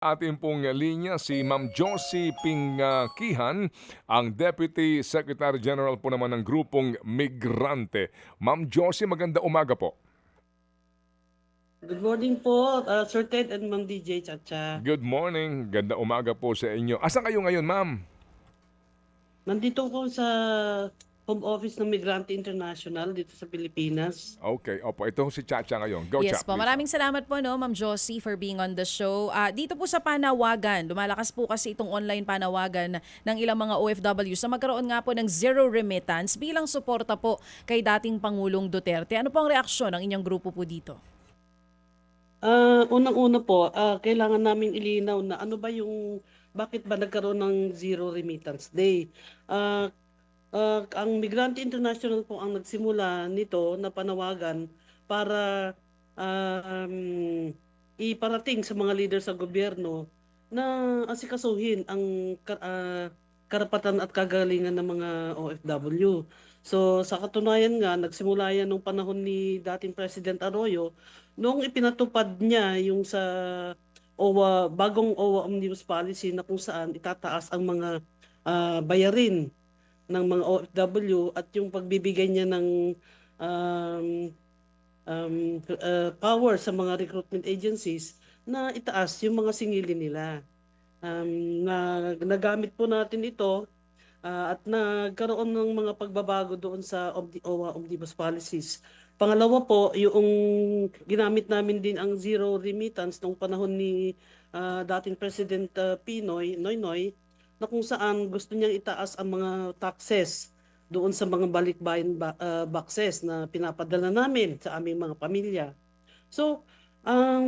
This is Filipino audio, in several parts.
Ating pong linya si Ma'am Josie Pingkihan, ang Deputy Secretary General po naman ng grupong Migrante. Ma'am Josie, maganda umaga po. Good morning po, Sir Ted and Ma'am DJ Chacha. Good morning, ganda umaga po sa inyo. Asan kayo ngayon, ma'am? Nandito ko sa home office ng Migrante International dito sa Pilipinas. Okay, opo, ito si Chacha ngayon. Go, Cha, Yes po, please. maraming salamat po no, Ma'am Josie for being on the show. Dito po sa panawagan, lumalakas po kasi itong online panawagan ng ilang mga OFWs na magkaroon nga po ng zero remittance bilang suporta po kay dating Pangulong Duterte. Ano po ang reaksyon ng inyong grupo po dito? Unang-una po, kailangan naming ilinaw na ano ba yung, bakit ba nagkaroon ng Zero Remittance Day. Ah, ang Migrante International po ang nagsimula nito na panawagan para um, iparating sa mga leader sa gobyerno na asikasuhin ang karapatan at kagalingan ng mga OFW. So sa katunayan nga, nagsimula yan nung panahon ni dating President Arroyo noong ipinatupad niya yung sa bagong OWA Omnibus Policy na kung saan itataas ang mga bayarin ng mga OFW at yung pagbibigay niya ng um, power sa mga recruitment agencies na itaas yung mga singili nila. Na nagamit po natin ito at nagkaroon ng mga pagbabago doon sa OWA Omnibus Policies. Pangalawa po, yung ginamit namin din ang zero remittance nung panahon ni dating President Pinoy, Noynoy, na kung saan gusto niyang itaas ang mga taxes doon sa mga balikbayan boxes na pinapadala namin sa aming mga pamilya. So, ang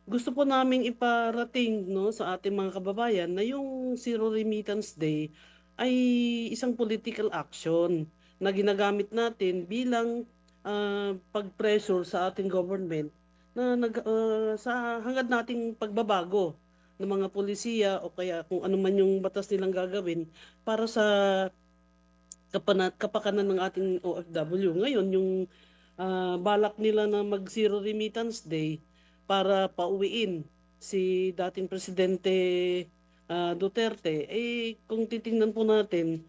gusto po naming iparating no, sa ating mga kababayan na yung Zero Remittance Day ay isang political action na ginagamit natin bilang pag-pressure sa ating government na sa hangad nating pagbabago ng mga polisiya o kaya kung ano man yung batas nilang gagawin para sa kapakanan ng ating OFW. Ngayon, yung balak nila na mag-zero remittance day para pauwiin si dating Presidente Duterte, eh kung titingnan po natin,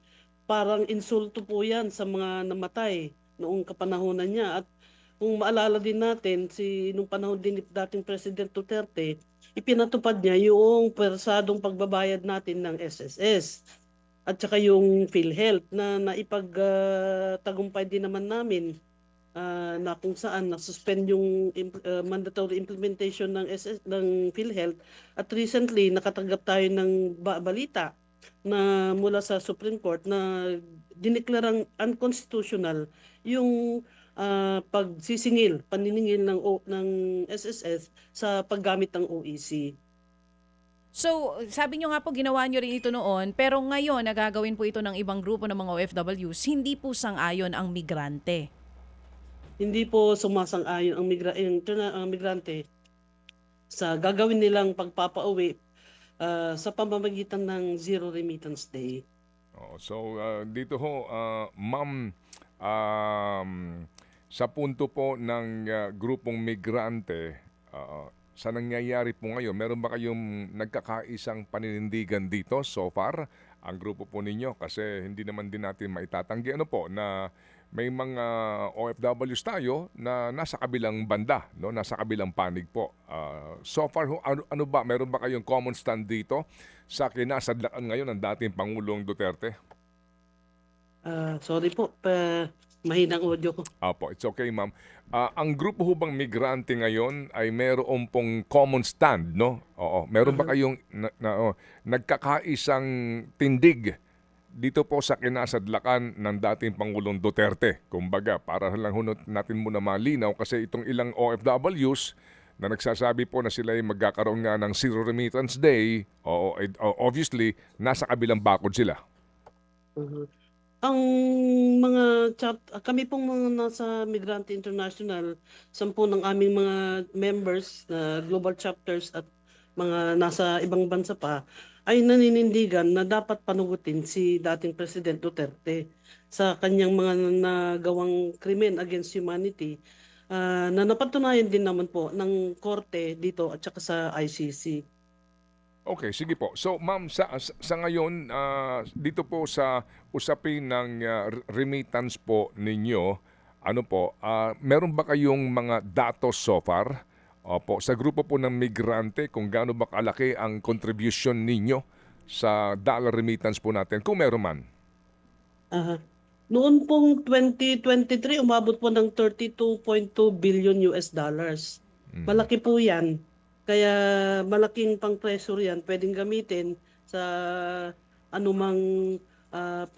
parang insulto po yan sa mga namatay noong kapanahonan niya. At kung maalala din natin, nung panahon din ni dating President Duterte, ipinatupad niya yung persadong pagbabayad natin ng SSS at saka yung PhilHealth na naipagtagumpay din naman namin na kung saan na-suspend yung mandatory implementation ng ng PhilHealth at recently nakatanggap tayo ng balita na mula sa Supreme Court na dineklarang unconstitutional yung paniningil ng SSS sa paggamit ng OEC. So, sabi nyo nga po ginawa nyo rin ito noon, pero ngayon nagagawin po ito ng ibang grupo ng mga OFWs, hindi po sang-ayon ang migrante. Hindi po sumasang-ayon ang migrante sa gagawin nilang pagpapauwi sa pamamagitan ng Zero Remittance Day. Dito ho, ma'am, um, sa punto po ng grupong migrante, sa nangyayari po ngayon, meron ba kayong nagkakaisang paninindigan dito so far? Ang grupo po ninyo kasi hindi naman din natin maitatanggi ano po na may mga OFWs tayo na nasa kabilang banda, no, nasa kabilang panig po. So far ho, ano ba, meron ba kayong common stand dito sa kinasadlakan ngayon ng dating Pangulong Duterte? Sorry po, mahinang audio ko. Apo, it's okay, ma'am. Ang grupo ho bang migrante ngayon ay meron pong common stand, no? Oo. Meron ba kayong nagkakaisang tindig dito po sa kinasadlakan ng dating Pangulong Duterte? Kumbaga, para lang hunot natin muna malinaw kasi itong ilang OFWs na nagsasabi po na sila ay magkakaroon nga ng Zero Remittance Day, obviously, nasa kabilang bakod sila. Uh-huh. Ang mga kami pong mga nasa Migrante International, 10 ng aming mga members na global chapters at mga nasa ibang bansa pa, ay naninindigan na dapat panugutin si dating President Duterte sa kanyang mga nagawang krimen against humanity na napatunayan din naman po ng korte dito at saka sa ICC. Okay, sige po. So, ma'am, sa ngayon, dito po sa usapin ng remittance po ninyo, ano po, meron ba kayong mga datos so far? Opo, sa grupo po ng migrante, kung gaano ba kalaki ang contribution ninyo sa dollar remittance po natin, kung meron man. Aha. Noon pong 2023, umabot po ng 32.2 billion US dollars. Malaki po yan. Kaya malaking pang-treasury yan. Pwedeng gamitin sa anumang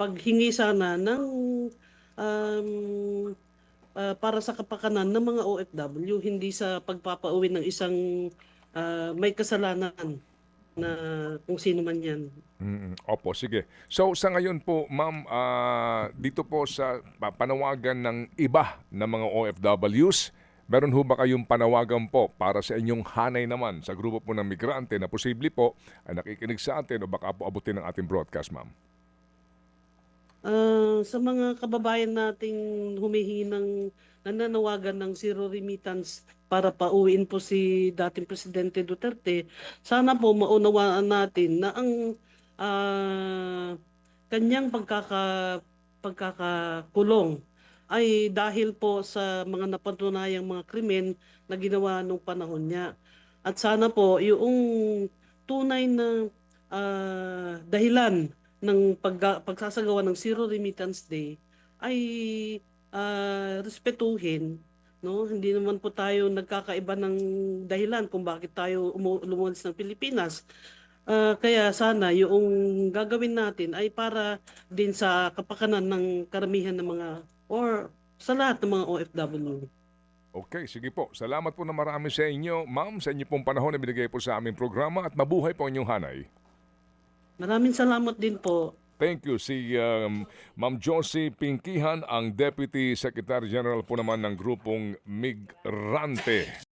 paghingi sana ng um, para sa kapakanan ng mga OFW, hindi sa pagpapauwi ng isang may kasalanan na kung sino man yan. Opo, sige. So sa ngayon po, ma'am, dito po sa panawagan ng iba na mga OFWs, meron ho ba kayong panawagan po para sa inyong hanay naman sa grupo po ng migrante na posible po ay nakikinig sa atin o baka po abutin ng ating broadcast, ma'am? Sa mga kababayan nating humihingi ng nananawagan ng zero remittance para pauwiin po si dating Presidente Duterte, sana po maunawaan natin na ang kanyang pagkakakulong ay dahil po sa mga napatunayang mga krimen na ginawa nung panahon niya. At sana po yung tunay na dahilan ng pagsasagawa ng Zero Remittance Day ay respetuhin, no? Hindi naman po tayo nagkakaiba ng dahilan kung bakit tayo lumuwas ng Pilipinas. Kaya sana yung gagawin natin ay para din sa kapakanan ng karamihan ng mga or sa lahat ng mga OFW. Okay, sige po. Salamat po na marami sa inyo, ma'am, sa inyo pong panahon na binigay po sa aming programa at mabuhay po ang inyong hanay. Maraming salamat din po. Thank you. Si Ma'am Josie Pinkihan, ang Deputy Secretary General po naman ng grupong Migrante.